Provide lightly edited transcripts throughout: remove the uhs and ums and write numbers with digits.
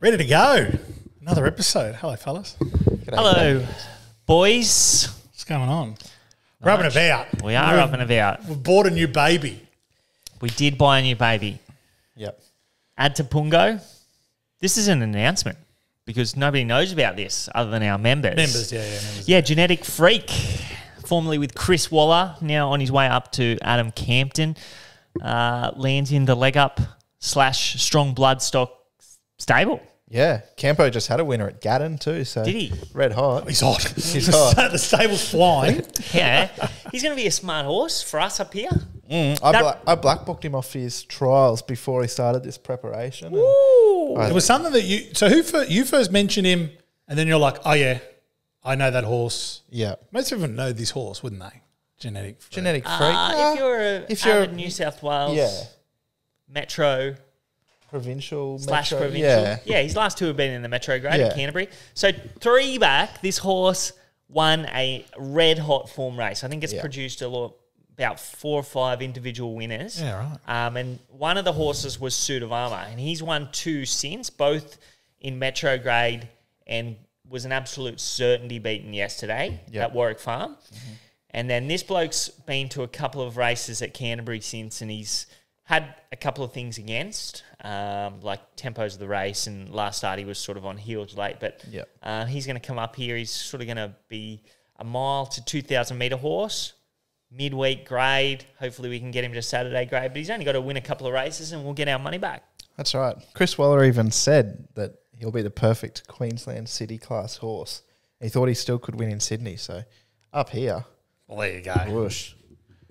Ready to go. Another episode. Hello, fellas. Hello, boys. What's going on? We're up and about. We are up and about. We've bought a new baby. We did buy a new baby. Yep. Add to Pungo. This is an announcement because nobody knows about this other than our members. Members. Yeah, Genetic Freak, formerly with Chris Waller, now on his way up to Adam Campton, lands in the leg up / strong bloodstock stable. Yeah. Campo just had a winner at Gaddon too. So Did he? Red hot. He's hot. He's hot. The stable's flying. Yeah. He's going to be a smart horse for us up here. I black booked him off his trials before he started this preparation. It was something that you... So you first mentioned him and then you're like, oh, yeah, I know that horse. Yeah. Most everyone know this horse, wouldn't they? Genetic Freak. Genetic Freak. If you're a avid New South Wales Metro... Provincial. / Metro, provincial. Yeah, his last two have been in the Metro grade at Canterbury. So 3 back, this horse won a red hot form race. I think it's produced about 4 or 5 individual winners. Yeah, right. And one of the horses was Suit of Armour, and he's won 2 since, both in Metro grade, and was an absolute certainty beaten yesterday at Warwick Farm. Mm-hmm. And then this bloke's been to a couple of races at Canterbury since, and he's had a couple of things against, like tempos of the race, and last start he was sort of on heels late. But he's going to come up here. He's sort of going to be a mile to 2,000 metre horse, midweek grade. Hopefully we can get him to Saturday grade. But he's only got to win a couple of races and we'll get our money back. That's right. Chris Waller even said that he'll be the perfect Queensland City class horse. He thought he still could win in Sydney. So up here. Well, there you go. Whoosh.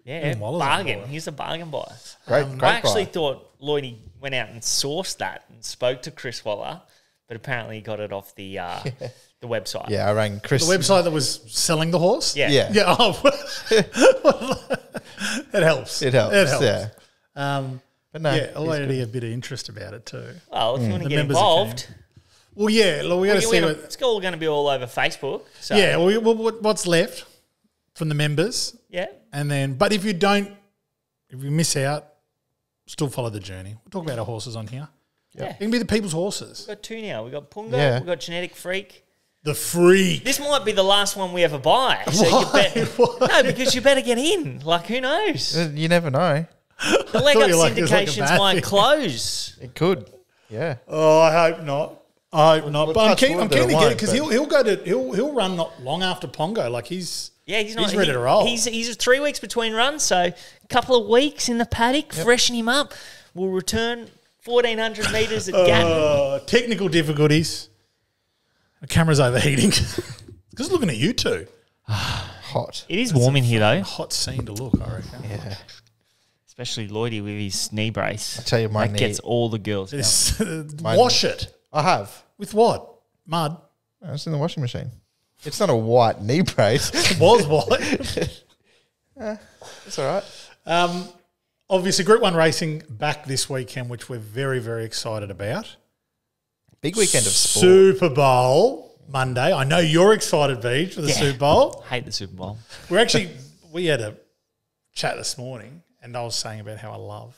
Yeah, bargain. He's a bargain buyer. Great I actually buy. thought Lloydie went out and sourced that and spoke to Chris Waller, but apparently he got it off the website. Yeah, I rang Chris. The website that was selling the horse? Yeah. Yeah. Yeah. Oh, it helps. It helps. Yeah. But no. Yeah, already a bit of interest about it too. Well, if you want to get members involved, Well, yeah, look, we got to see what... it's all going to be all over Facebook. So. Yeah, well, what's left from the members? Yeah. And then, but if you miss out, still follow the journey. We'll talk about our horses on here. Yeah. It can be the people's horses. We've got 2 now. We've got Pungo, Yeah. we've got Genetic Freak. The Freak. This might be the last one we ever buy. So Why? No, because you better get in. Like, who knows? You never know. The leg up you were like, it's like a syndications bad might thing. close. It could. Yeah. Oh, I hope not. But I'm touch keen wood to that it get it won't, because he'll run not long after Pongo. Like he's ready to roll. He's 3 weeks between runs, so a couple of weeks in the paddock, freshen him up. We'll return 1,400 metres at Gatton. Technical difficulties. The camera's overheating. Because looking at you two. Hot. It is warm in here though, Hot scene to look, I reckon. Yeah. especially Lloydie with his knee brace. I tell you, my that knee gets all the girls. Wash it. I have. With what? Mud. No, it's in the washing machine. It's not a white knee brace. It was white. It's all right. Obviously, Group 1 racing back this weekend, which we're very, very excited about. Big weekend of sport. Super Bowl Monday. I know you're excited, Beach, for the Super Bowl. Hate the Super Bowl. We had a chat this morning, and I was saying about how I love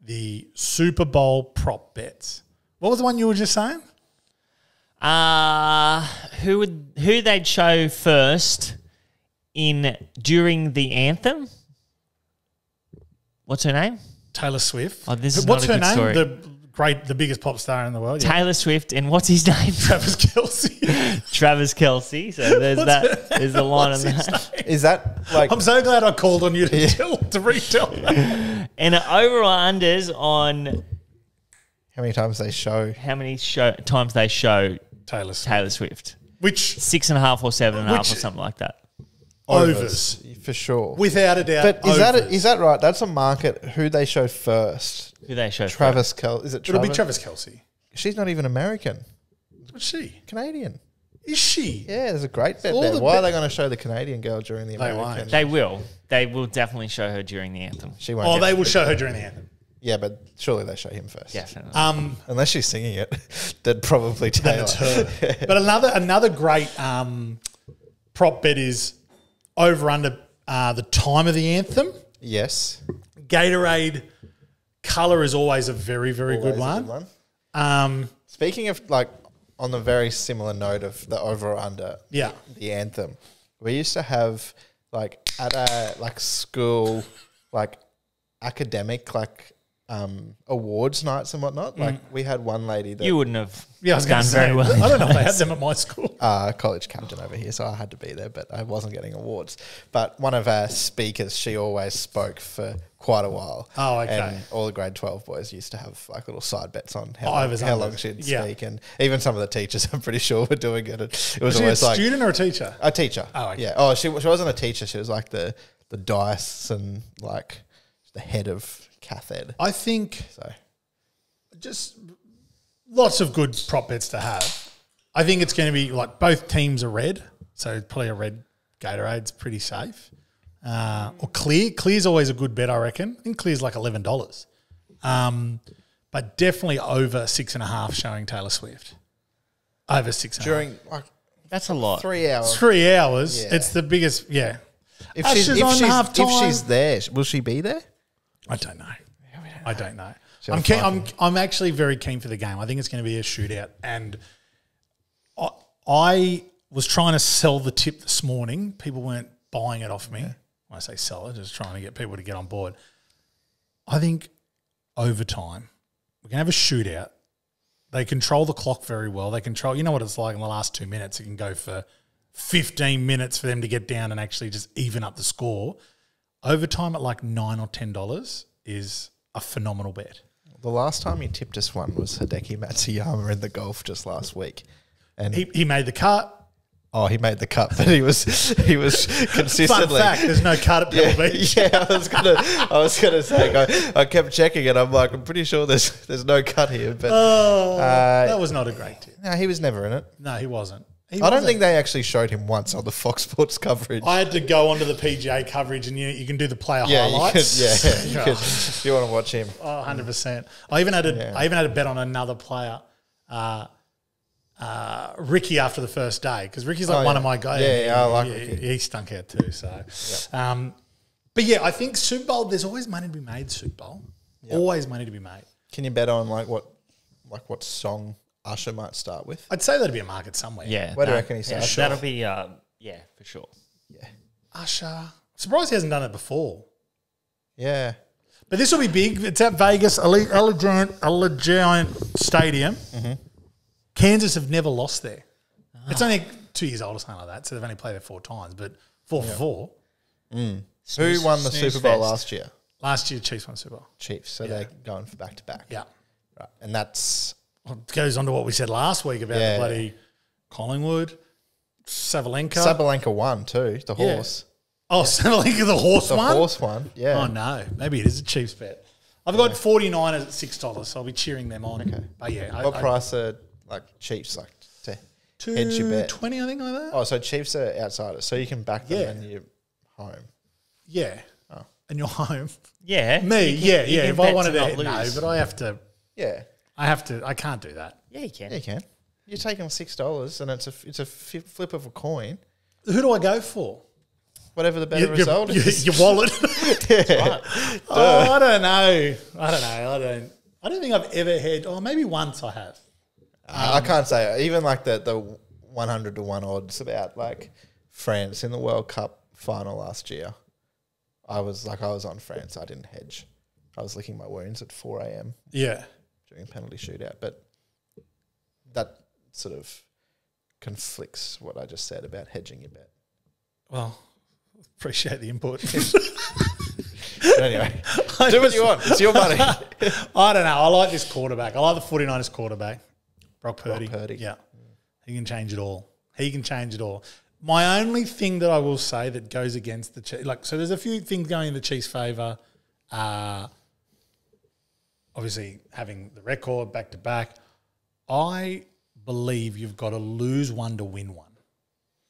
the Super Bowl prop bets. What was the one you were just saying? Who they'd show first during the anthem? What's her name? Taylor Swift. Oh, this is What's not a her good name? story. The biggest pop star in the world. Yeah. Taylor Swift, and what's his name? Travis Kelce. Travis Kelce. So there's that. There's the line on that. Is that like... I'm so glad I called on you to retell that. And over or unders on How many times they show... how many times they show Taylor Swift. Taylor Swift. Which 6.5 or 7.5 or something like that. overs. For sure. Without a doubt. But is that right? That's a market who they show first. Who they show Travis Kelce. Is it It'll Travis? be Travis Kelce. She's not even American. What's she? Canadian. Is she? Yeah, there's a great bet All there. the Why are they going to show the Canadian girl during the They American? won't. They will. They will definitely show her during the anthem. She won't. Oh, get they it. will show her during the anthem. Yeah, but surely they show him first. Definitely. Unless she's singing it, they'd probably Then Taylor. it's her. But another great prop bet is over under the time of the anthem. Yes. Gatorade colour is always a very, very good Always a one. Speaking of like on the very similar note of the over or under, Yeah. the anthem, we used to have like at a like school like academic like awards nights and whatnot. Like we had one lady that You wouldn't have Yeah, I was going done to say, very well. I don't know if they had them at my school. college captain over here, so I had to be there, but I wasn't getting awards. But one of our speakers, she always spoke for quite a while. Oh, okay. And all the grade 12 boys used to have like little side bets on how Overs, long unders. she'd Yeah. speak, and even some of the teachers, I'm pretty sure, were doing it. It Was was she a always like student or a teacher? a teacher. Oh, okay. Yeah. Oh, she wasn't a teacher. She was like the dice and like the head of cath ed. I think So just lots of good prop bets to have. I think it's going to be like both teams are red, so probably a red Gatorade's pretty safe. Or clear. Clear's always a good bet, I reckon. I think clear's like $11. But definitely over 6.5 showing Taylor Swift. Over 6.5. during like That's a lot. 3 hours. 3 hours. Yeah. It's the biggest. Yeah. If Ashes on half-time. she's there, will she be there? I don't know. I don't know. She'll I'm keen, find I'm actually very keen for the game. I think it's going to be a shootout. And I was trying to sell the tip this morning. People weren't buying it off me. When I say sell it, just trying to get people to get on board. I think overtime, we can have a shootout. They control the clock very well. They control, you know what it's like in the last 2 minutes. It can go for 15 minutes for them to get down and actually just even up the score. Overtime at like $9 or $10 is a phenomenal bet. The last time he tipped us one was Hideki Matsuyama in the golf just last week, and He made the cut. he made the cut, but he was consistently. Fun fact: there's no cut at Pebble Beach. Yeah, I was gonna say. I kept checking it. I'm like, I'm pretty sure there's no cut here, but That was not a great tip. no, he was never in it. No, he wasn't. I don't think they actually showed him once on the Fox Sports coverage. I had to go onto the PGA coverage, and you can do the player yeah, highlights. you could. You want to watch him? Oh, 100%. I even had a bet on another player, Ricky, after the first day, because Ricky's like one of my guys. Yeah, I like Ricky. He stunk out too. So, but yeah, I think Super Bowl. There's always money to be made. Super Bowl, always money to be made. Can you bet on what song Usher might start with? I'd say that'd be a market somewhere. Yeah. Where do you reckon he starts? Yeah, that'll be, yeah, for sure. Yeah, Usher. Surprised he hasn't done it before. yeah. But this will be big. It's at Vegas, Allegiant Stadium. Mm-hmm. Kansas have never lost there. It's only 2 years old or something like that, so they've only played there 4 times, but 4 for 4. Who won the Snooze Super Bowl Fest. last year? Last year, Chiefs won Super Bowl. Chiefs. So they're going for back to back. Yeah. Right. And that's Well, it goes on to what we said last week about the bloody Collingwood, Savalenka. Sabalenka won too, the horse. Oh, Savalenka, the horse The one? horse one, yeah. Oh, no. Maybe it is a Chiefs bet. I've got 49ers at $6, so I'll be cheering them on. Okay. But yeah. What price are like Chiefs like to hedge your bet? 220, I think, like that. Oh, so Chiefs are outsiders, so you can back them and you're home. Yeah. Oh. And you're home. Yeah. Me, you can- yeah. you can If I bet wanted to to, not no, lose. but I have to. Yeah, I can't do that. Yeah, you can. yeah, you can. You're taking $6 and it's a flip of a coin. Who do I go for? Whatever the better result is. Your wallet. Yeah. Oh, I don't know. I don't think I've ever had. Oh, maybe once I have. I can't say even like the 100 to 1 odds about like France in the World Cup final last year. I was on France. I didn't hedge. I was licking my wounds at 4 a.m. Yeah. during a penalty shootout, but that sort of conflicts what I just said about hedging your bet. Well, appreciate the input. But anyway, do what you want. It's your money. I don't know. I like this quarterback. I like the 49ers quarterback, Brock Purdy. Yeah. He can change it all. My only thing that I will say that goes against the Chiefs, so there's a few things going in the Chiefs' favour. Obviously, having the record back-to-back. I believe you've got to lose one to win one.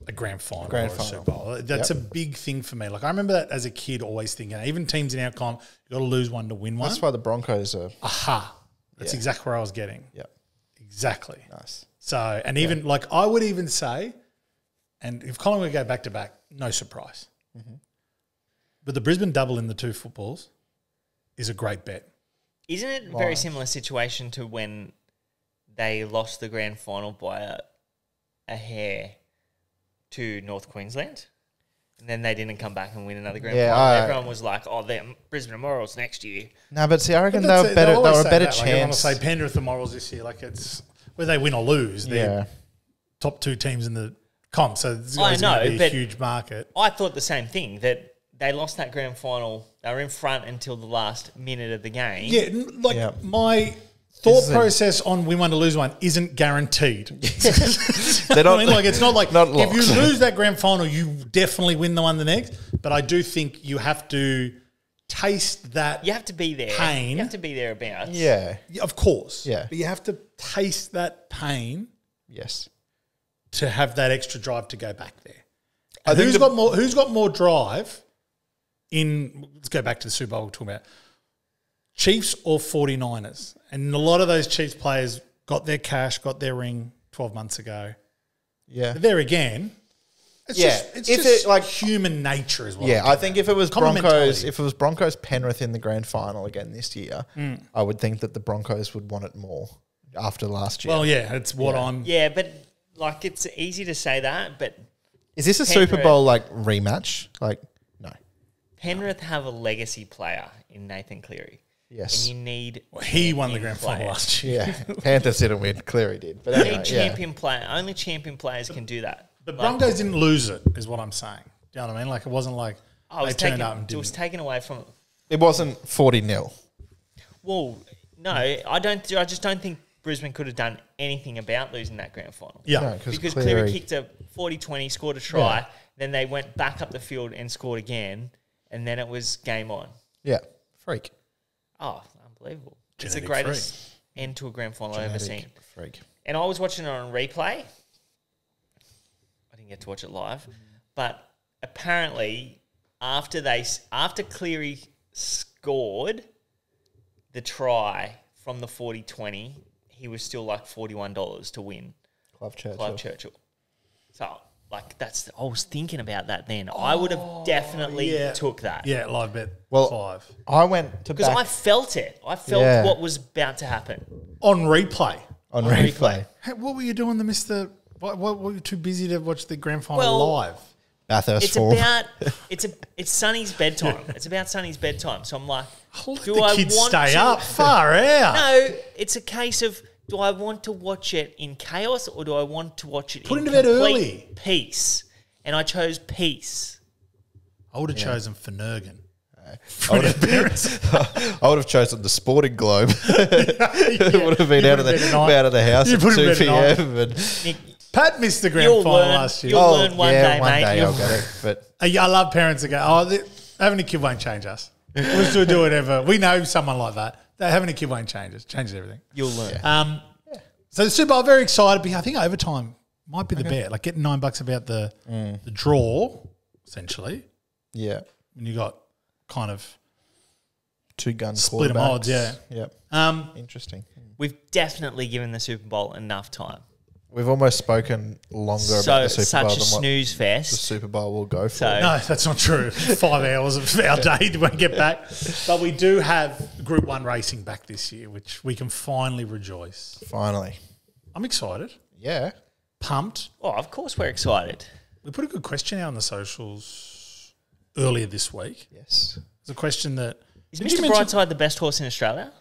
A grand final or a Super Bowl. That's a big thing for me. Like, I remember that as a kid always thinking, even teams in our comp, you've got to lose one to win one. That's why the Broncos are. Aha. That's exactly where I was getting. Yep. Exactly. Nice. So, and even, I would even say, and if Collingwood go back-to-back, no surprise. Mm-hmm. But the Brisbane double in the 2 footballs is a great bet. Isn't it a very similar situation to when they lost the grand final by a hair to North Queensland. And then they didn't come back and win another grand final. Everyone was like, "Oh, they're Brisbane Morals next year." No, but see, I reckon they were better. They were a better chance. Like, I want to say Penrith and Morals this year. Like it's whether they win or lose. They're top 2 teams in the comp. So it's going to be a huge market. I thought the same thing, that they lost that grand final. They were in front until the last minute of the game. Yeah, my thought process on win one to lose one isn't guaranteed. They're not, I mean, like it's not like if you lose that grand final, you definitely win the one the next. But I do think you have to taste that. You have to be there. Pain. You have to be thereabouts. Yeah, of course. Yeah, but you have to taste that pain. Yes, to have that extra drive to go back there. And who's got more drive in? Let's go back to the Super Bowl we're talking about. Chiefs or 49ers? And a lot of those Chiefs players got their cash, got their ring 12 months ago. Yeah. But there again, it's just like human nature as well. Yeah, I think if it was Broncos Penrith in the grand final again this year, I would think that the Broncos would want it more after last year. Well, yeah, it's what I'm... Yeah, but like it's easy to say that, but... Is this a Super Bowl like rematch? Like, no. Penrith have a legacy player in Nathan Cleary. Yes. And you need... he won the grand final last year. Yeah. Panthers didn't win. Cleary did. But anyway, you need champion player. Only champion players can do that. The Broncos didn't lose it, is what I'm saying. Do you know what I mean? Like, it wasn't like they turned up and didn't. It was taken away from... It wasn't 40-0. Well, no, I just don't think Brisbane could have done anything about losing that grand final. Yeah. No, because Cleary kicked a 40-20, scored a try, then they went back up the field and scored again, and then it was game on. Yeah. Freak. Oh, unbelievable. Genetic it's the greatest end to a grand final I've ever seen. Freak. And I was watching it on replay. I didn't get to watch it live. But apparently, after Cleary scored the try from the 40-20, he was still like $41 to win. Clive Churchill. So, like, I was thinking about that then. I would have definitely took that. Yeah, live bet 5. I went to because I felt it. I felt what was about to happen. On replay. On replay. Hey, what were you doing to miss the... What were you too busy to watch the grand final live? Bathurst it's form. It's Sonny's bedtime. It's about Sonny's bedtime. So I'm like, do I want stay up? Far out. No, it's a case of, do I want to watch it in chaos or do I want to watch it in complete peace? And I chose peace. I would have chosen Finnegan. I would have chosen the Sporting Globe. It would have been out of the house at 2 p.m. Nick, Pat missed the grand final last year. You'll learn one day, one mate. Day I'll get it. But I love parents that go, having a kid won't change us. We'll still do whatever. We know someone like that. Having a kid won't change us. Changes everything. You'll learn. So the Super Bowl, very excited. I think overtime might be the bet. Like getting $9 about the draw, essentially. Yeah. When you got kind of two-gun split them odds, Yep. Interesting. We've definitely given the Super Bowl enough time. We've almost spoken longer about the Super Bowl than what the snooze fest. Super Bowl will go for. No, that's not true. 5 hours of our day to get back. But we do have Group 1 racing back this year, which we can finally rejoice. Finally. I'm excited. Yeah. Pumped. Oh, of course we're excited. We put a good question out on the socials earlier this week. Yes. It's a question that... Is Mr. Brightside the best horse in Australia?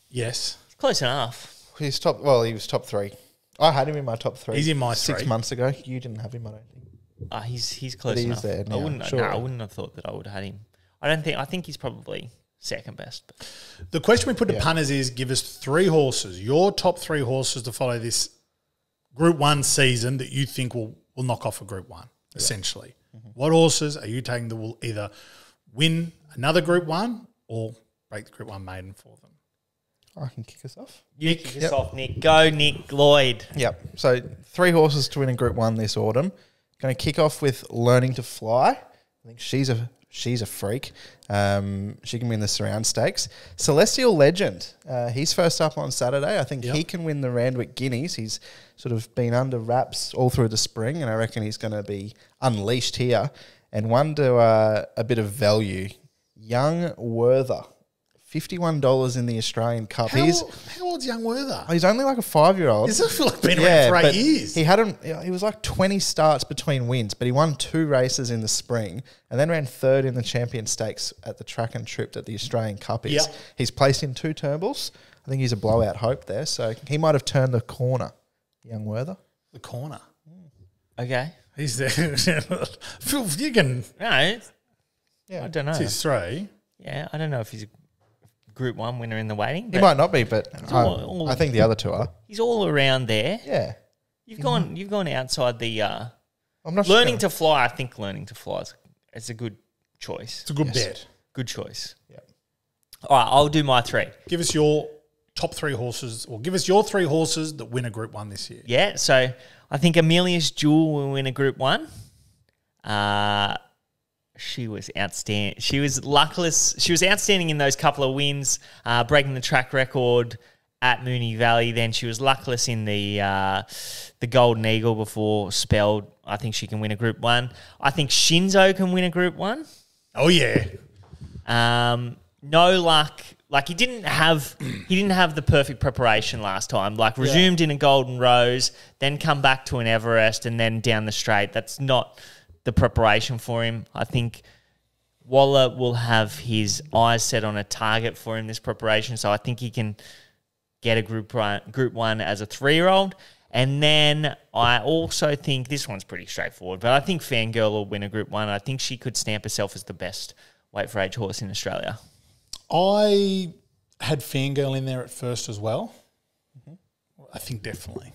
Yes. Close enough. He was top 3. I had him in my top 3. He's in my 6 months ago. You didn't have him, I don't think. He's close enough. There now. I wouldn't have thought that I would have had him. I think he's probably second best. But. The question we put to punters is, give us 3 horses, your top 3 horses to follow this Group 1 season that you think will knock off a Group 1, essentially. Mm-hmm. What horses are you taking that will either win another Group 1 or break the Group 1 maiden for them? I can kick us off. You kick us off, Nick. Go, Nick Lloyd. Yep. So 3 horses to win in Group 1 this autumn. Going to kick off with Learning to Fly. I think she's a freak. She can win the Surround Stakes. Celestial Legend. He's first up on Saturday. I think he can win the Randwick Guineas. He's sort of been under wraps all through the spring, and I reckon he's going to be unleashed here. And one to a bit of value, Young Werther $51 in the Australian Cup. How old's young Werther? He's only like a 5-year-old. He's like been around for 8 years. He was like 20 starts between wins, but he won 2 races in the spring and then ran 3rd in the Champion Stakes at the track and trip that the Australian Cup is. Yep. He's placed in 2 Turnbulls. I think he's a blowout hope there, so he might have turned the corner, young Werther. The corner. Okay. He's there. Phil, you can... No, I don't know. It's his 3. Yeah, I don't know if he's a Group 1 winner in the waiting. He might not be, but I think the other 2 are. He's all around there. Yeah. You've gone outside the I'm not learning to fly. I think learning to fly is a good choice. It's a good bet. Good choice. Yeah. All right, I'll do my 3. Give us your top 3 horses, or give us your 3 horses that win a Group 1 this year. Yeah, so I think Amelia's Jewel will win a Group 1. She was outstanding. She was luckless. She was outstanding in those couple of wins, breaking the track record at Moonee Valley. Then she was luckless in the Golden Eagle before spelled. I think she can win a Group 1. I think Shinzo can win a Group 1. Oh yeah. No luck. Like he didn't have the perfect preparation last time. Like resumed in a Golden Rose, then come back to an Everest, and then down the straight. That's not the preparation for him. I think Waller will have his eyes set on a target for him this preparation, so I think he can get a Group 1 as a 3-year-old. And then I also think this one's pretty straightforward, but I think Fangirl will win a Group 1. I think she could stamp herself as the best weight for age horse in Australia. I had Fangirl in there at first as well. I think definitely.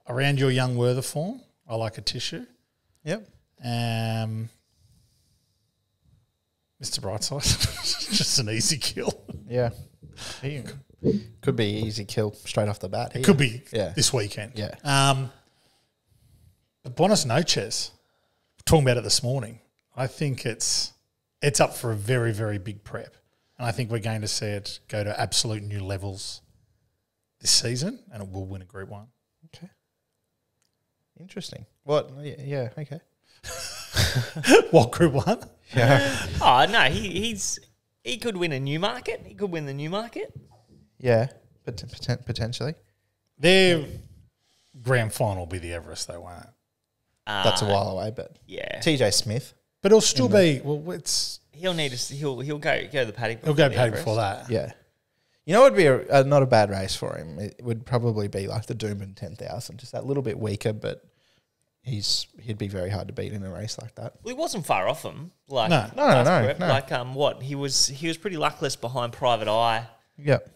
Around your young Werther form, I like a Tissue. Yep. Mr. Brightside, just an easy kill. Yeah. Could be easy kill straight off the bat. It could be this weekend. Yeah. But Buenos Noches, talking about it this morning, I think it's up for a very, very big prep. And I think we're going to see it go to absolute new levels this season, and it will win a Group 1. Okay. Interesting. What? Yeah, okay. What, Group 1? Yeah. Oh, no, he could win a Newmarket. He could win the Newmarket. Yeah, but potentially. Their grand final will be the Everest, though, won't it? That's a while away, but yeah. TJ Smith. But it'll still be, it's... He'll need to. He'll go the paddock. He'll go paddock before that. Yeah. You know, it would be not a bad race for him. It would probably be like the Doomben 10,000, just that little bit weaker, but he'd be very hard to beat in a race like that. Well, he wasn't far off him. Like No. Like what he was pretty luckless behind Private Eye. Yep.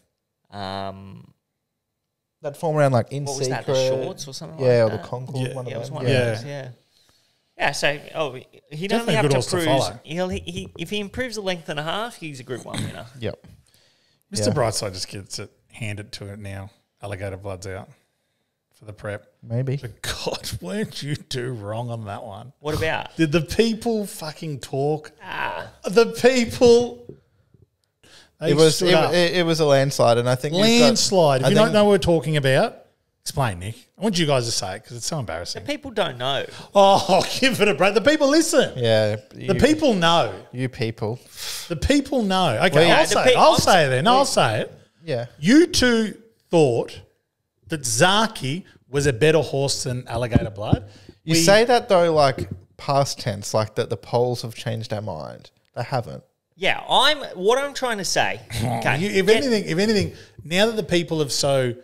That form around like in what was that? The Shorts or something? Yeah, like or that? the Concord. Yeah, One it of was them. one of those. Yeah. Yeah, so he'd only Definitely a have good to horse to prove. follow. If he improves a length and a half, he's a Group 1 winner. Yep. Mr. Brightside just gets it handed to it now. Alligator Blood's out for the prep. Maybe. But God, weren't you do wrong on that one? What about? Did the people fucking talk? The people... It was a landslide, and I think landslide. If you don't know what we're talking about, explain, Nick. I want you guys to say it because it's so The embarrassing. people don't know. Oh, give it a break. The people listen. Yeah. The people know. You people. The people know. Okay, Well, I'll say it. I'll say it then. I'll say it. Yeah. You two thought that Zaki was a better horse than Alligator Blood. You say that though, like past tense, like that the polls have changed our mind. They haven't. Yeah, what I'm trying to say. Okay, If anything, now that the people have so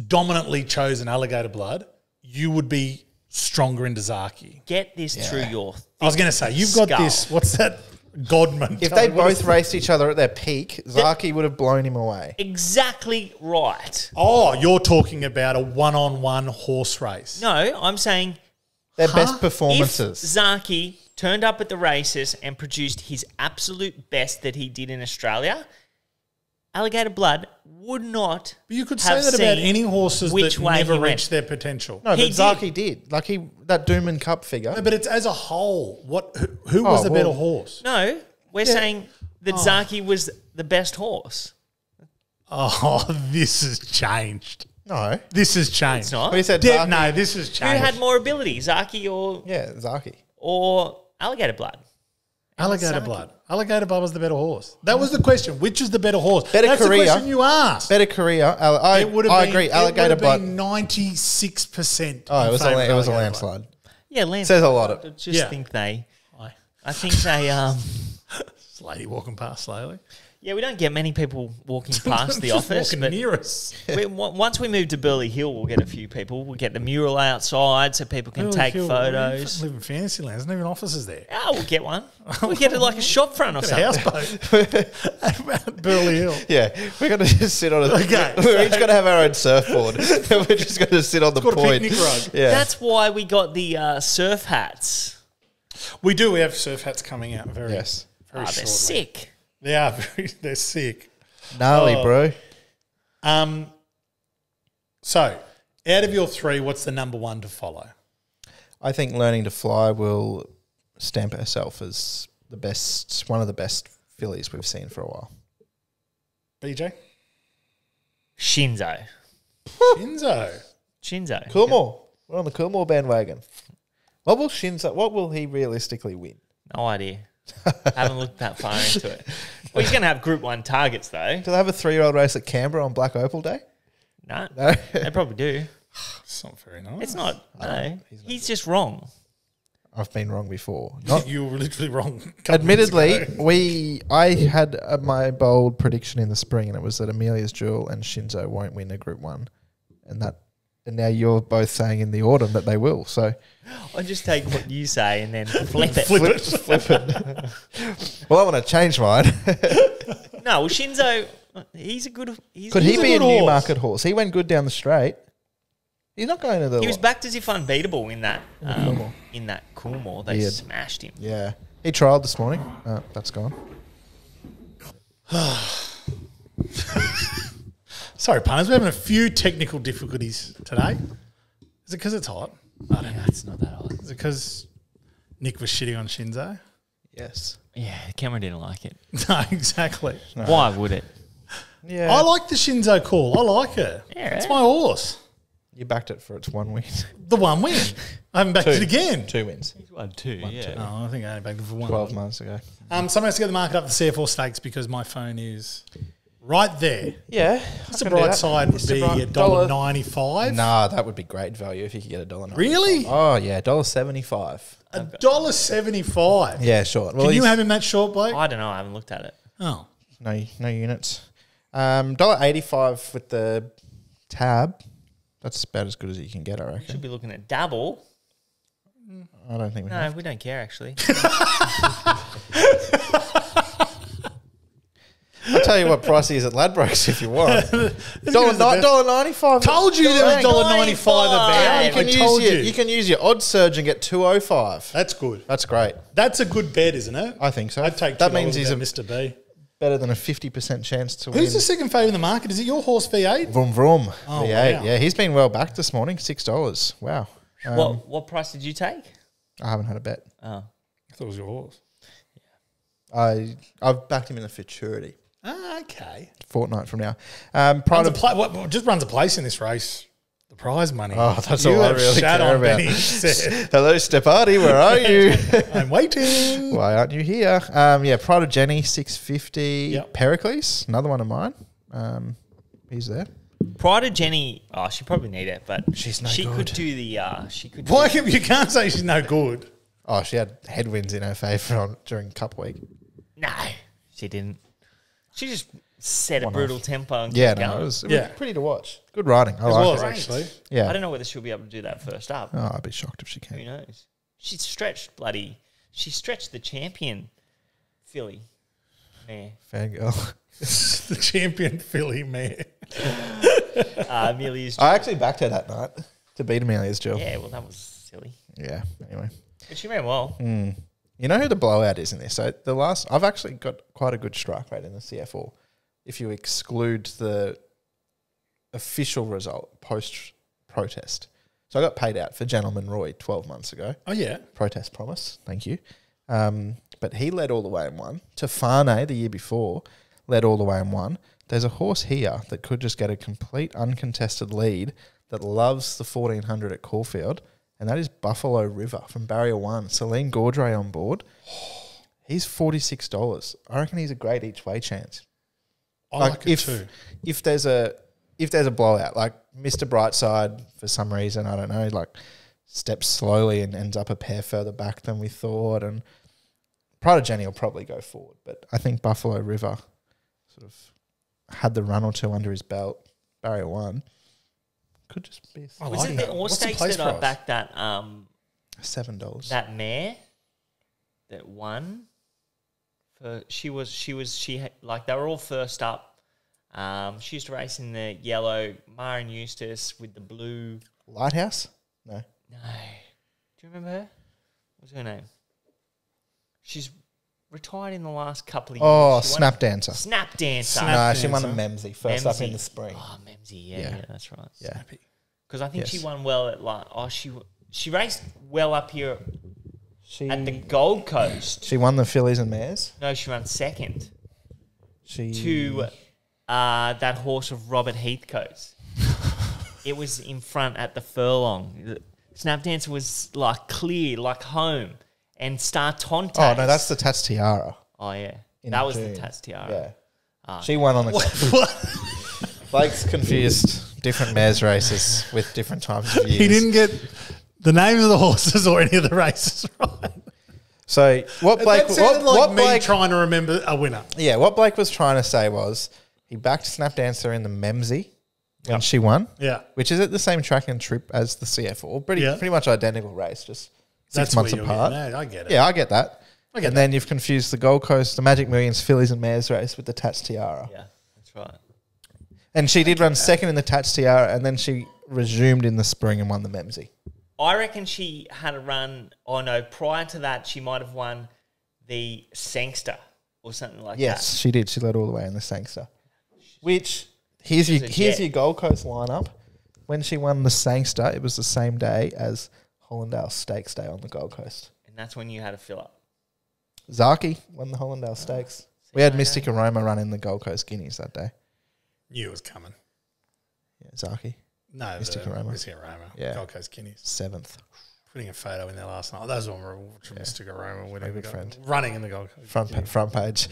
dominantly chosen Alligator Blood, you would be stronger into Zaki. Get this through your. I was going to say, you've got skull. this. What's that? Godman. If they both raced each other at their peak, Zaki would have blown him away. Exactly right. Oh, you're talking about a one-on-one horse race. No, I'm saying Their best if performances. Zaki turned up at the races and produced his absolute best that he did in Australia, Alligator Blood would not. But you could have say that about seen any horses which that way never he went. reached their potential. No, He but did. Zaki did. Like that Doomben Cup figure. No, but it's as a whole. Who was the better horse? No, we're saying that Zaki was the best horse. Oh, this has changed. No. This has changed. It's not. We said Yeah, Zaki. no, this has Who changed. had more ability, Zaki Yeah, Zaki. or Alligator Blood? Alligator blood. Alligator blood was the better horse. That was the question. Which is the better horse? Better That's career. the question you asked. Better career. I agree. Alligator blood. 96%. Oh, it was a landslide. landslide. Yeah, Lance. Says a lot of- I just Yeah. think they. Aye. I think they. This lady walking past slowly. Yeah, we don't get many people walking past the Just office, walking but near us. once we move to Burleigh Hill, we'll get a few people. We'll get the mural outside so people can take photos. Live in fantasy land. There's not even offices there. Oh, we'll get one. We'll get it like a shop front or Got something. a houseboat at Burleigh Hill. Yeah, we're going to just sit on it. Okay, We're each going to have our own surfboard. We're just going to sit on the Got a point. picnic rug. Yeah. That's why we got the surf hats. We do. We have surf hats coming out very, Yes. very They're shortly. sick. They are they're sick. Gnarly, bro. So, out of your three, what's the number one to follow? I think learning to fly will stamp herself as the best, one of the best fillies we've seen for a while. BJ? Shinzo. Shinzo. Coolmore. We're on the Coolmore bandwagon. What will he realistically win? No idea. Haven't looked that far into it. Well, he's going to have Group 1 targets, though. Do they have a 3-year-old race at Canberra on Black Opal Day? No, No. they probably do. It's not very nice. It's not. No, he's just wrong. I've been wrong before. You were literally wrong. a couple Admittedly, minutes ago. I had my bold prediction in the spring, and it was that Amelia's Jewel and Shinzo won't win a Group 1. And now you're both saying in the autumn that they will. So I'll just take what you say and then flip it. flip it. Well, I want to change mine. No, well, Shinzo, he's a good. Could he a be a good horse. Newmarket horse? He went good down the straight. He's not going to the. He was backed as if unbeatable in that Coolmore. They Weird. smashed him. Yeah, he trialled this morning. That's gone. Sorry, punters. We're having a few technical difficulties today. Is it because it's hot? I don't know. It's not that hard. Is it because Nick was shitting on Shinzo? Yes. Yeah, Cameron didn't like it. No, exactly. Why would it? Yeah. I like the Shinzo call. I like her. Yeah, It's right? my horse. You backed it for its one win. The one win. I haven't backed it again. 2 wins. He's won two. Yeah. No, I think I only backed it for one. 12 months ago. Someone has to get the market up for CF4 stakes because my phone is right there. Yeah. What's the bright side would be $1.95. Nah, that would be great value if you could get $1.95. Really? Oh, yeah. $1.75. $1.75. Yeah, sure. Well, Can you he's- have him that short, Blake? I don't know. I haven't looked at it. Oh. No units. $1.85 with the tab. That's about as good as you can get, I Should reckon. be looking at double. I don't think we No, have. we don't care actually. I'll tell you what price he is at Ladbrokes if you want. $1.95. Told you there was $1.95 about. You can I told you. You can use your odds surge and get 205. That's good. That's great. That's a good bet, isn't it? I think so. I'd take that $2 means he's about a Mr. B. better than a 50% chance to win. Who's the second favourite in the market? Is it your horse V8? Vroom Vroom. Oh, V8. wow. Yeah, he's been well back this morning. $6. Wow. What price did you take? I haven't had a bet. Oh, I thought it was your horse. I've backed him in a futurity. Okay. Fortnight from now. Prior to Just runs a place in this race. The prize money. Oh, that's You all I have really shat care on about. Benny, said, Hello, Stepati. Where are you? I'm waiting. Why aren't you here? Pride of Jenny, $6.50. Yep. Pericles, another one of mine. He's there. prior to Jenny, she probably need it, but She's no she good. could do the Why you can't say she's no good? Oh, she had headwinds in her favour during Cup Week. No, she didn't. She just set a One brutal off. tempo and Yeah, kept no, going. it was Yeah. pretty to watch. Good riding. I It like was it. actually. Yeah. I don't know whether she'll be able to do that first up. Oh, I'd be shocked if she Who can. knows? She stretched the champion filly. Yeah. Fangirl. The champion filly mare. Amelia's. I actually backed her that night to beat Amelia's Jill. Yeah, well, that was silly. Yeah, anyway. But she ran well. You know who the blowout is in this? So I've actually got quite a good strike rate in the CF4 if you exclude the official result post-protest. So I got paid out for Gentleman Roy 12 months ago. Oh, yeah. Protest promise, thank you. But he led all the way and won. Tefane the year before led all the way and won. There's a horse here that could just get a complete uncontested lead that loves the 1400 at Caulfield, and that is Buffalo River from Barrier 1. Celine Gaudray on board. He's $46. I reckon he's a great each way chance. I like it too. If there's a blowout, like Mr. Brightside, for some reason, I don't know, like steps slowly and ends up a pair further back than we thought, and Pride of Jenny will probably go forward, but I think Buffalo River sort of had the run or two under his belt. Barrier 1 could just be. Was it the horse stakes that I backed that $7? that mare that won? She had, like, they were all first up. She used to race in the yellow. Mara and Eustace with the blue. Lighthouse? No. No. Do you remember her? What's her name? She's retired in the last couple of years. Oh, Snap Dancer. Snap Dancer. No, she won a Memsey first up in the spring. Oh, Memsey. Yeah, that's right. Yeah. Snappy. Because I think she won well at she raced well up here at the Gold Coast. She won the fillies and mares. No, she ran second to that horse of Robert Heathcote's. It was in front at the furlong. Snap Dancer was like clear, like home. And Star Tontes. Oh, no, that's the Tats Tiara. Oh, yeah. That was the Tats Tiara. Yeah. She won on the... Blake's confused different mares races with different times of years. He didn't get the names of the horses or any of the races right. So what Blake... That sounded like me Blake, trying to remember a winner. Yeah, what Blake was trying to say was he backed Snap Dancer in the Memsey when she won. Yeah. Which is at the same track and trip as the CF4. Pretty much identical race, just 6 months apart. No, I get it. Yeah, I get that. Then you've confused the Gold Coast, the Magic Millions fillies and mares race with the Tats Tiara. Yeah, that's right. And she did run second in the Tats Tiara, and then she resumed in the spring and won the Memsey. I reckon she had a run. Oh no! Prior to that, she might have won the Sangster or something like that. Yes, she did. She led all the way in the Sangster. Which here's your Gold Coast lineup. When she won the Sangster, it was the same day as Hollandale Stakes Day on the Gold Coast. And that's when you had to fill up. Zaki won the Hollandale Stakes. We had Mystic Aroma run in the Gold Coast Guineas that day. Knew it was coming. Yeah, Zaki. No, Mystic Aroma. Mystic Aroma. Yeah. Gold Coast Guineas. 7th. Putting a photo in there last night. That was when we were watching Mystic Aroma winning. Good friend. Running in the Gold Coast. Front page.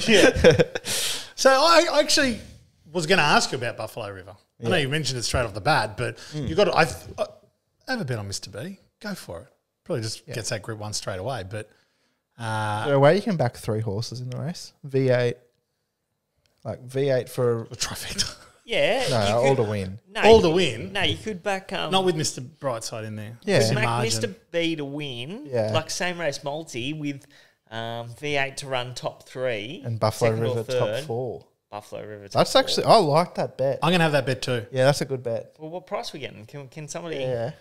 Yeah. So I actually was going to ask you about Buffalo River. I know you mentioned it straight off the bat, but you got to... I have a bet on Mr. B. Go for it. Probably just gets that Group 1 straight away, but... there a way you can back 3 horses in the race? V8. Like V8 for... A trifecta. Yeah. No, all to win. No, all to win? No, you could back... Not with Mr. Brightside in there. Yeah. You could back Mr. B to win. Yeah. Like same race multi with V8 to run top 3. And Buffalo second or River third. top 4. Buffalo River top That's 4. actually... I like that bet. I'm going to have that bet too. Yeah, that's a good bet. Well, what price are we getting? Can somebody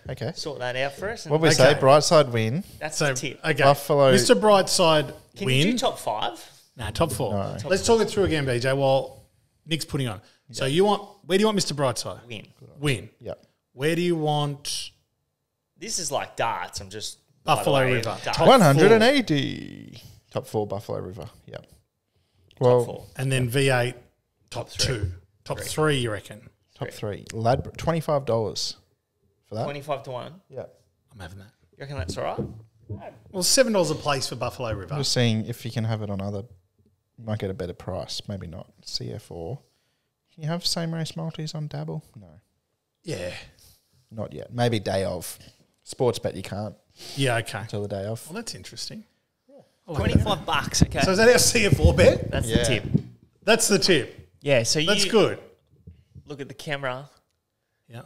Okay. sort that out for us? What we say? Brightside win. That's So, the tip. okay. Buffalo... Mr. Brightside Can win. you do top 5? Nah, top 4. No. Let's talk it through again, BJ, while Nick's putting on. So where do you want Mr. Brightside? Win. Yep. Where do you want This is like darts. I'm just... Buffalo by the way, River? darts. Top 180. Top 4 Buffalo River. Yep. Well, Top 4. And then V8 top 2. Top 3, you reckon? top 3. Lad, $25 for that. 25 to 1. Yeah. I'm having that. You reckon that's all right? Well, $7 a place for Buffalo River. I'm just seeing if you can have it on other... You might get a better price. Maybe not. CF4. Can you have same race multis on Dabble? No. Yeah. Not yet. Maybe day of. Sports bet you can't Yeah, okay. until the day of. Well, that's interesting. Yeah. $25, okay. So is that our CF4 bet? That's the tip. That's the tip. Yeah, so That's you good. look at the camera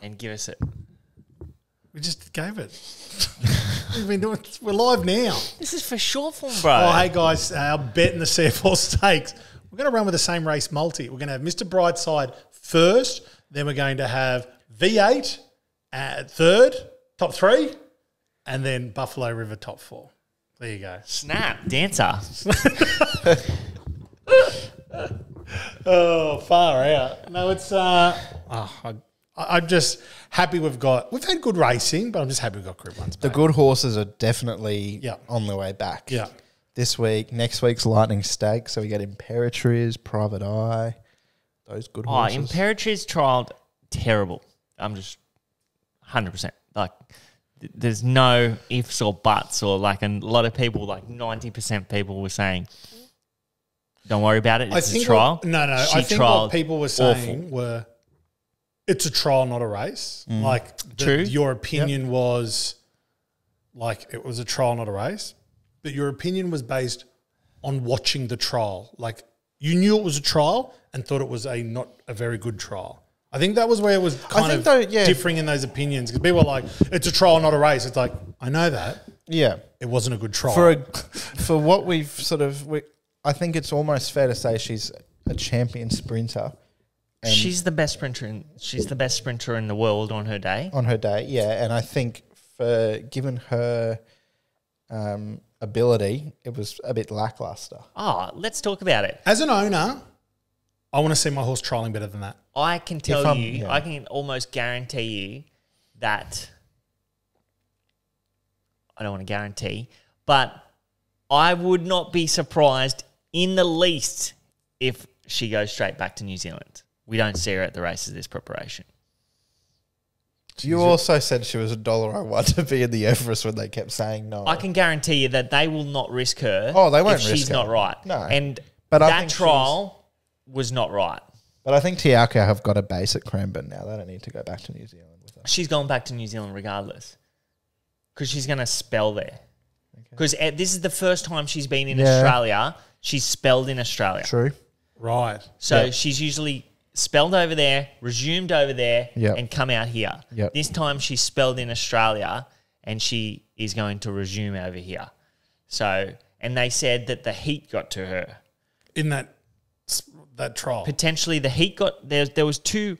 and give us it. We just gave it. We've been doing. We're live now. This is for short form, bro. Oh, hey guys, our bet in the CF4 stakes. We're going to run with the same race multi. We're going to have Mr. Brightside first. Then we're going to have V8 at third, top 3, and then Buffalo River top 4. There you go. Snap, dancer. Oh, far out. No, it's. I'm just happy we've had good racing, but I'm just happy we've got Group 1s back. The good horses are definitely on their way back. Yeah. This week, next week's Lightning Stake. So we get Imperatriz, Private Eye, those good horses. Imperatriz trialled terrible. I'm just 100%. Like, there's no ifs or buts, or like a lot of people, like 90% people were saying, don't worry about it, it's a trial. I think what people were saying were, it's a trial, not a race. Like, your opinion was like it was a trial, not a race, but your opinion was based on watching the trial. Like, you knew it was a trial and thought it was not a very good trial. I think that was where it was kind of differing in those opinions, because people were like, it's a trial, not a race. It's like, I know that. Yeah. It wasn't a good trial. For what we've sort of, I think it's almost fair to say she's a champion sprinter. She's the best sprinter. She's the best sprinter in the world on her day. On her day, yeah. And I think given her ability, it was a bit lackluster. Oh, let's talk about it. As an owner, I want to see my horse trialling better than that. I can tell you, I can almost guarantee you that, I don't want to guarantee, but I would not be surprised in the least if she goes straight back to New Zealand. We don't see her at the races this preparation. You also said she was $1.01 to be in the Everest when they kept saying no. I can guarantee you that they will not risk her. Oh, they won't risk her. She's not right. No. And that trial was not right. But I think Tiako have got a base at Cranbourne now. They don't need to go back to New Zealand with her. She's going back to New Zealand regardless, because she's going to spell there. Because this is the first time she's been in Australia. She's spelled in Australia. True. Right. So she's usually spelled over there, resumed over there, and come out here. Yep. This time she's spelled in Australia and she is going to resume over here. So, and they said that the heat got to her. In that trial. Potentially the heat got, there was two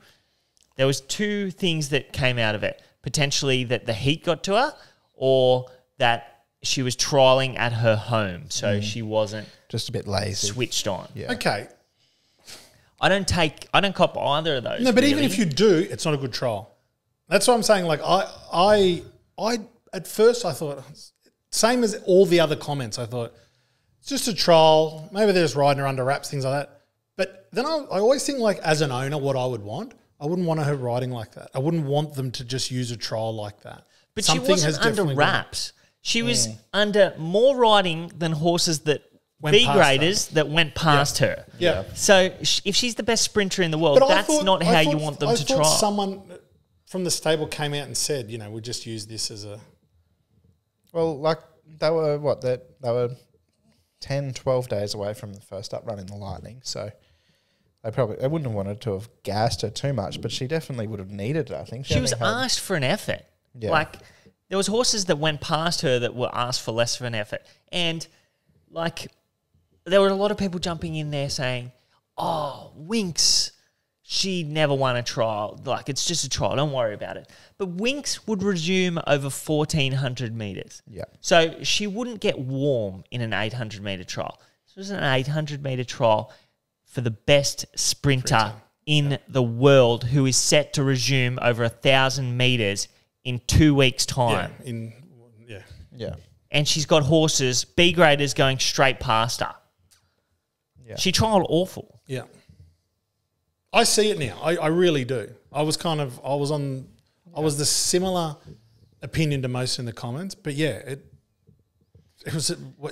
things that came out of it. Potentially that the heat got to her, or that she was trialling at her home. So she wasn't just a bit lazy, switched on. Yeah. Okay. I don't cop either of those. No, but even if you do, it's not a good trial. That's what I'm saying. Like I at first I thought, same as all the other comments, I thought it's just a trial. Maybe they're just riding her under wraps, things like that. But then I always think, like, as an owner, what I would want, I wouldn't want her riding like that. I wouldn't want them to just use a trial like that. But she wasn't under wraps. She was under more riding than horses that B graders that went past her. Yeah. So if she's the best sprinter in the world, that's not how you want them to trial. Someone from the stable came out and said, we just use this as a... Well, like, they were, they were 10, 12 days away from the first up run in the Lightning, so... They wouldn't have wanted to have gassed her too much, but she definitely would have needed it, I think. She was asked for an effort. Yeah. Like, there was horses that went past her that were asked for less of an effort. And, like, there were a lot of people jumping in there saying, oh, Winks, she never won a trial. Like, it's just a trial, don't worry about it. But Winks would resume over 1,400 metres. Yeah. So she wouldn't get warm in an 800-metre trial. This was an 800-metre trial for the best sprinter in the world, who is set to resume over 1,000 metres in 2 weeks' time. Yeah. And she's got horses, B graders, going straight past her. Yeah. She trialled awful. Yeah. I see it now. I really do. I was the similar opinion to most in the comments, but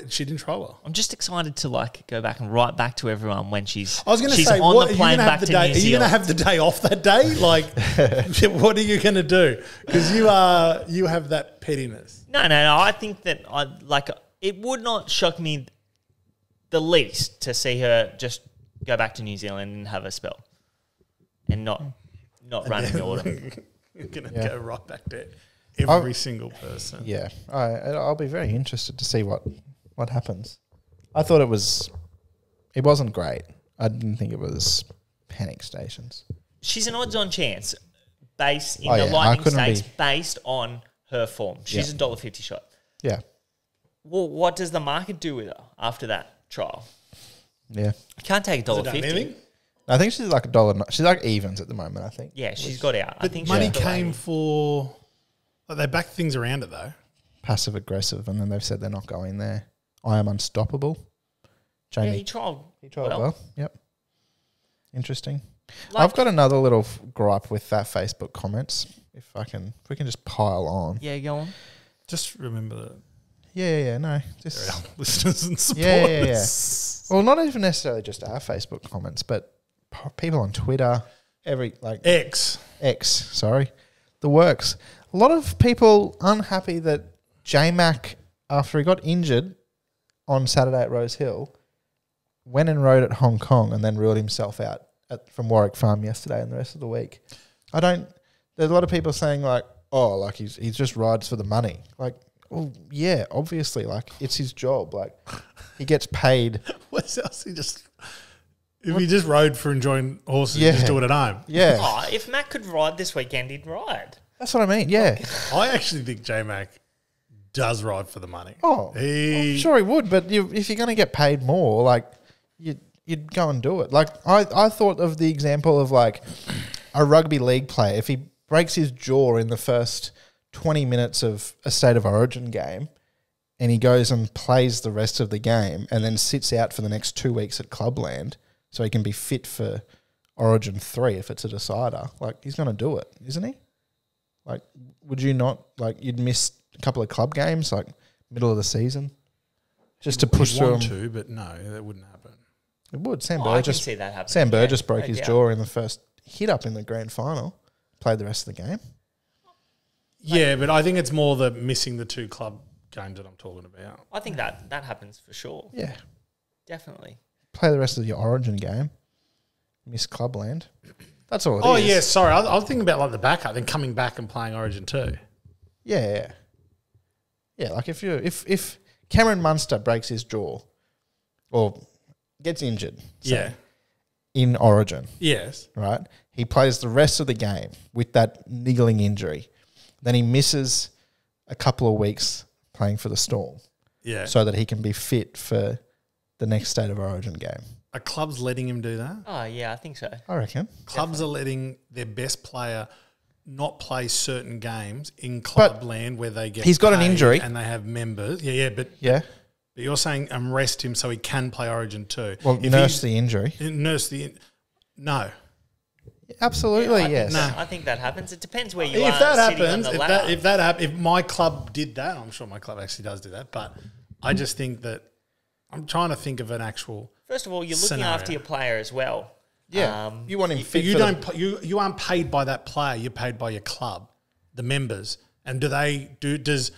she didn't trial well. I'm just excited to go back and write back to everyone when she's. I was going to say, on the plane back to New Zealand. Are you going to have the day off that day? Like, what are you going to do? Because you have that pettiness. No. I think that it would not shock me the least to see her just go back to New Zealand and have a spell, and not run in the autumn. You're going to go right back there. Every single person. Yeah. I'll be very interested to see what happens. I thought it wasn't great. I didn't think it was panic stations. She's an odds-on chance based in the Lightning Stakes based on her form. She's a $1.50 shot. Yeah. Well, what does the market do with her after that trial? Yeah. You can't take $1.50. I think she's like $1. She's like evens at the moment, I think. Yeah, she's got out. But I think money came for... they backed things around it, though. Passive aggressive, and then they've said they're not going there. I am unstoppable. Jamie, he trialled well. Yep. Interesting. I've got another little gripe with that Facebook comments. If we can just pile on. Yeah, go on. Just remember that Yeah, no. they're Just our listeners and supporters. Yeah. Well, not even necessarily just our Facebook comments, but people on Twitter, X, sorry, the works. A lot of people unhappy that J-Mac, after he got injured on Saturday at Rose Hill, went and rode at Hong Kong and then ruled himself out from Warwick Farm yesterday and the rest of the week. There's a lot of people saying he just rides for the money. Like, well, yeah, obviously, like, it's his job. Like, he gets paid. What else? He just rode for enjoying horses, just do it at home. Yeah. Oh, if Mac could ride this weekend, he'd ride. That's what I mean, yeah. I actually think J-Mac does ride for the money. Oh, I'm sure he would, but if you're going to get paid more, like, you'd go and do it. Like, I thought of the example of, like, a rugby league player. If he breaks his jaw in the first 20 minutes of a State of Origin game and he goes and plays the rest of the game and then sits out for the next 2 weeks at Clubland so he can be fit for Origin 3 if it's a decider, like, he's going to do it, isn't he? Like, would you not, like, you'd miss a couple of club games, like, middle of the season, just to push through them? But no, that wouldn't happen. It would. I can see that happening. Sam Burgess broke his jaw in the first hit up in the grand final, played the rest of the game. Yeah, but I think it's more the missing the 2 club games that I'm talking about. I think that happens for sure. Yeah. Definitely. Play the rest of your Origin game, miss Clubland. That's all it is. Oh, yeah, sorry. I was thinking about, like, the backup, then coming back and playing Origin 2. Yeah. Yeah, like, if Cameron Munster breaks his jaw or gets injured in Origin, yes, right, he plays the rest of the game with that niggling injury. Then he misses a couple of weeks playing for the Storm, so that he can be fit for the next State of Origin game. Are clubs letting him do that? Oh, yeah, I think so. I reckon. Clubs are letting their best player not play certain games in Clubland where they get he's got an paid injury. And they have members. But you're saying rest him so he can play Origin 2. Well, nurse the injury. No. Absolutely, yes. I think that happens. It depends where you are. If that sitting happens, on the ladder. if my club did that, I'm sure my club actually does do that, but I just think that I'm trying to think of an actual First of all, you're looking scenario. after your player as well. Yeah, you want him fit. But you aren't paid by that player. You're paid by your club, the members. And does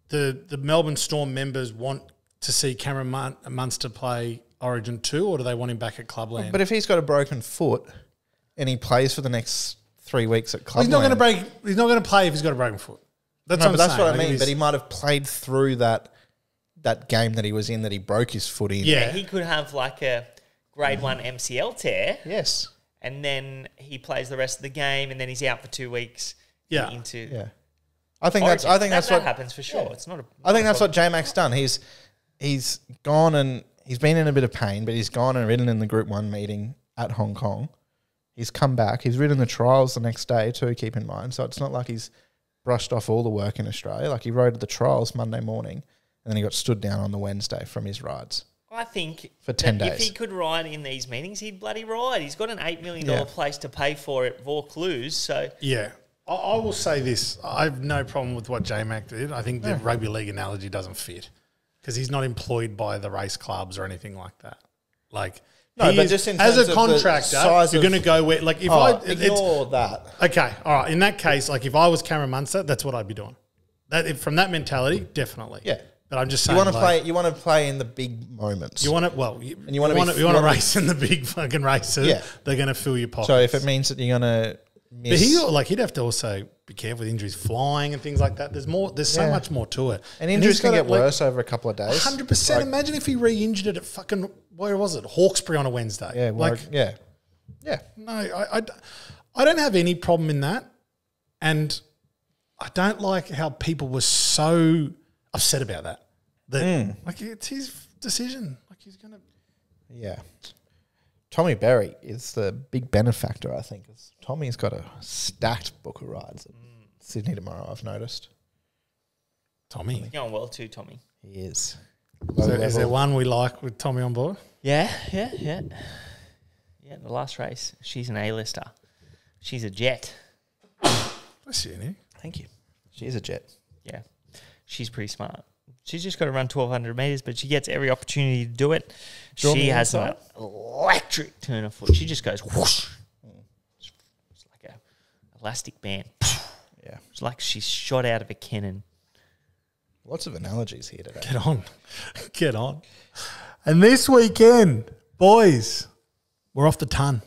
the Melbourne Storm members want to see Cameron Munster play Origin 2, or do they want him back at Clubland? But if he's got a broken foot and he plays for the next 3 weeks at Clubland, he's not going to play if he's got a broken foot. That's what I mean. But he might have played through that game that he was in that he broke his foot in. Yeah, he could have like a grade 1 MCL tear. Yes. And then he plays the rest of the game, and then he's out for 2 weeks. Yeah. I think Origin. that's that what happens for sure. It's not. I think that's what J-Mac's done. He's gone and he's been in a bit of pain, but he's gone and ridden in the Group 1 meeting at Hong Kong. He's come back. He's ridden the trials the next day too, keep in mind. So it's not like he's brushed off all the work in Australia. Like, he rode the trials Monday morning and then he got stood down on the Wednesday from his rides. I think for 10 days. If he could ride in these meetings, he'd bloody ride. He's got an $8 million place to pay for at Vaucluse. So yeah. I will say this. I have no problem with what J-Mac did. I think the rugby league analogy doesn't fit because he's not employed by the race clubs or anything like that. Like, no, but just in terms as a contractor, you're going to go where, like, if ignore that. Okay, all right. In that case, like, if I was Cameron Munster, that's what I'd be doing. From that mentality, definitely. Yeah. But I'm just saying, you want to play in the big moments. You want to race in the big fucking races. Yeah. They're going to fill your pockets. So if it means that you're going to miss, but he'd have to also be careful with injuries, flying and things like that. There's so much more to it. And injuries can get worse over a couple of days. 100%. Imagine if he re-injured it at fucking, where was it? Hawkesbury on a Wednesday. Yeah, yeah. No, I don't have any problem in that, and I don't like how people were so upset about that. Like, it's his decision. Like, he's gonna. Yeah. Tommy Berry is the big benefactor, I think. Tommy's got a stacked book of rides at Sydney tomorrow, I've noticed. Tommy. He's going well too, Tommy. He is. Is there one we like with Tommy on board? Yeah. Yeah, the last race. She's an A-lister. She's a jet. Bless you, Nick. Thank you. She is a jet. Yeah, she's pretty smart. She's just got to run 1,200 metres, but she gets every opportunity to do it. She has an electric turn of foot. She just goes whoosh. It's like a elastic band. Yeah. It's like she's shot out of a cannon. Lots of analogies here today. Get on. Get on. And this weekend, boys, we're off the ton.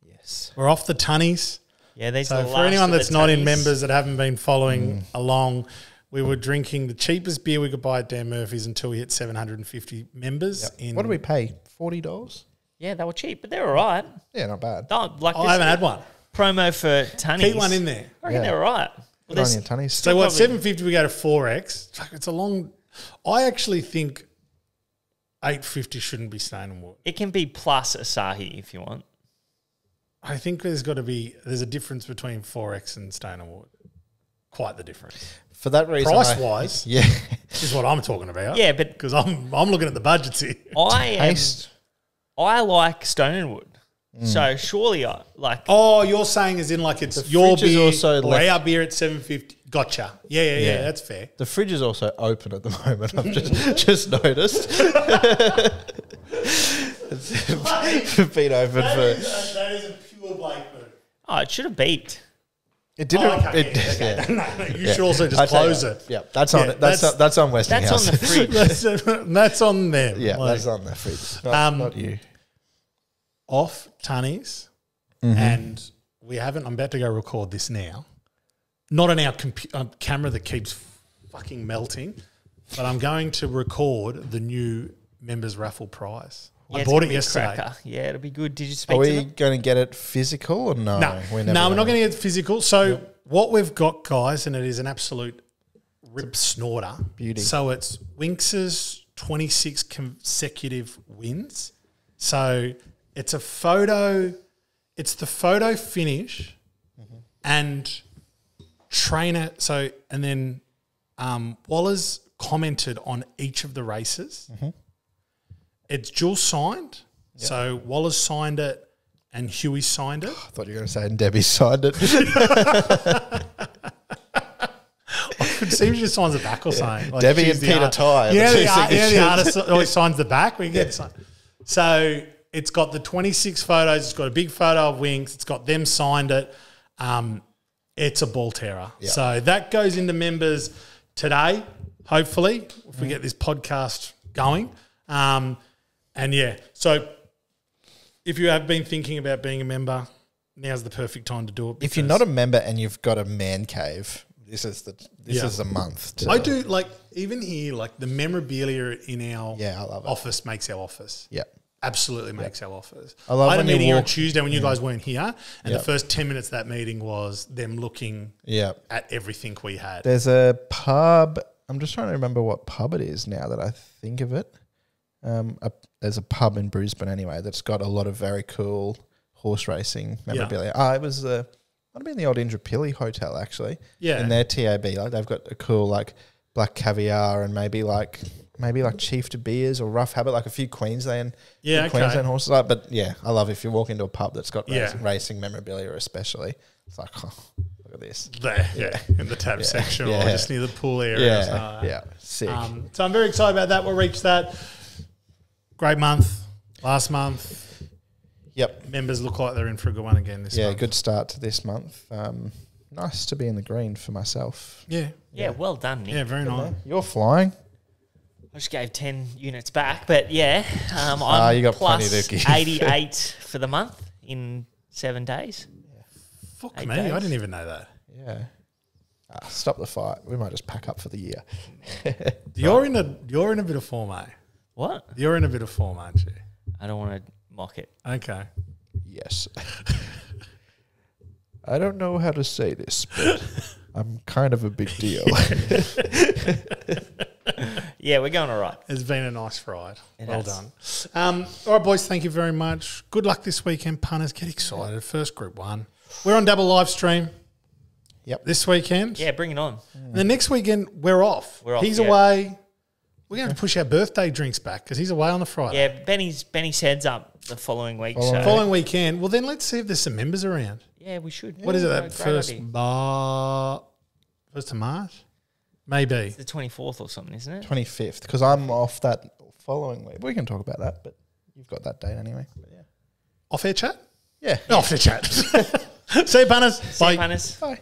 Yes. We're off the tunnies. Yeah, these So are the for last anyone of the that's not in tunnies. members that haven't been following along, we were drinking the cheapest beer we could buy at Dan Murphy's until we hit 750 members. Yep. What do we pay? $40? Yeah, they were cheap, but they're all right. Yeah, not bad. Like I haven't had one. Promo for tunnies. Keep one in there. I reckon Yeah. they're all right. Good on you, Tunnies. So what, probably- 750 we go to 4X. Fuck, it's a long... I actually think 850 shouldn't be Stone and Wood. It can be plus Asahi if you want. I think there's a difference between 4X and Stone and Wood. Quite the difference. For that reason, Price-wise, yeah, is what I'm talking about. Yeah, but Because I'm looking at the budgets here. taste. I like Stone and Wood. So surely I like. Oh, you're saying as in like it's The your fridge is beer also or left- our beer at 750. Gotcha. Yeah, that's fair. The fridge is also open at the moment. I've just noticed. It's been open for. That is a pure Blake move. Oh, it should have beeped. It didn't. Okay. No, you should also just I'd say close that. it. Yeah, that's on. Yeah, That's on Westinghouse. That's on the fridge. That's on them. Yeah, Like, that's on the fridge. Not you. off tunnies, and we haven't. I'm about to go record this now. Not on our camera that keeps fucking melting, but I'm going to record the new members raffle prize. Yeah, I it's bought gonna it be a yesterday. cracker. Yeah, it'll be good. Did you speak Are to we them? going to get it physical or no? No, We're we're not going to get physical. So what we've got, guys, and it is an absolute rip snorter. Beauty. So it's Winx's 26 consecutive wins. So it's a photo. It's the photo finish and trainer. So and then Waller's commented on each of the races. It's dual signed. So Waller's signed it and Huey signed it. I thought you were going to say and Debbie signed it. I could see if she just signs the back or something. Like Debbie she's and the Peter art- Ty are the Yeah, two the signatures. artist always signs the back. We get signed. So it's got the 26 photos. It's got a big photo of Winx. It's got them signed it. It's a ball terror. Yeah. So that goes into members today, hopefully, if we get this podcast going. And yeah, so if you have been thinking about being a member, now's the perfect time to do it. If you're not a member and you've got a man cave, this is the month. To, I do like even here, like the memorabilia in our I love it. office makes our office. Yeah. Absolutely makes our office. I love had a when you meeting here on walk- Tuesday when you guys weren't here, and Yeah. the first 10 minutes of that meeting was them looking Yeah. at everything we had. There's a pub. I'm just trying to remember what pub it is now that I think of it. There's a pub in Brisbane anyway that's got a lot of very cool horse racing memorabilia. It was might have been the old Indrapilli Hotel actually. Yeah. In their TAB, like they've got a cool like black caviar and maybe like Chief De Beers or Rough Habit, like a few Queensland Queensland horses. Like, but yeah, I love if you walk into a pub that's got racing memorabilia, especially. It's like, oh, look at this. There, in the tab section or Yeah. just near the pool area. or something. Yeah, sick. So I'm very excited about that. We'll reach that. Great month. Last month. Yep. Members look like they're in for a good one again this month. Good start to this month. Nice to be in the green for myself. Yeah. Yeah, well done, Nick. Yeah, very nice. You're flying. I just gave 10 units back, but yeah, I'm you got plus plenty to give. 88 for the month in 7 days. Fuck 8 me. days. I didn't even know that. Yeah. Stop the fight. We might just pack up for the year. You're in a bit of form, eh? What? You're in a bit of form, aren't you? I don't want to mock it. Okay. Yes. I don't know how to say this, but I'm kind of a big deal. Yeah, we're going all right. It's been a nice ride. It Well has. done. All right, boys, thank you very much. Good luck this weekend, punters. Get excited. First Group 1. We're on double live stream Yep. this weekend. Yeah, bring it on. And the next weekend, we're off. We're off, He's yeah. away. We're going to push our birthday drinks back because he's away on the Friday. Yeah, Benny's heads up the following week. Following weekend. Well, then let's see if there's some members around. Yeah, we should. What is it? That first of March? Maybe. It's the 24th or something, isn't it? 25th, because I'm off that following week. We can talk about that, but you've got that date anyway. But yeah. Off-air chat? Yeah. Off-air chat. See you, punters. See you, punters. Bye.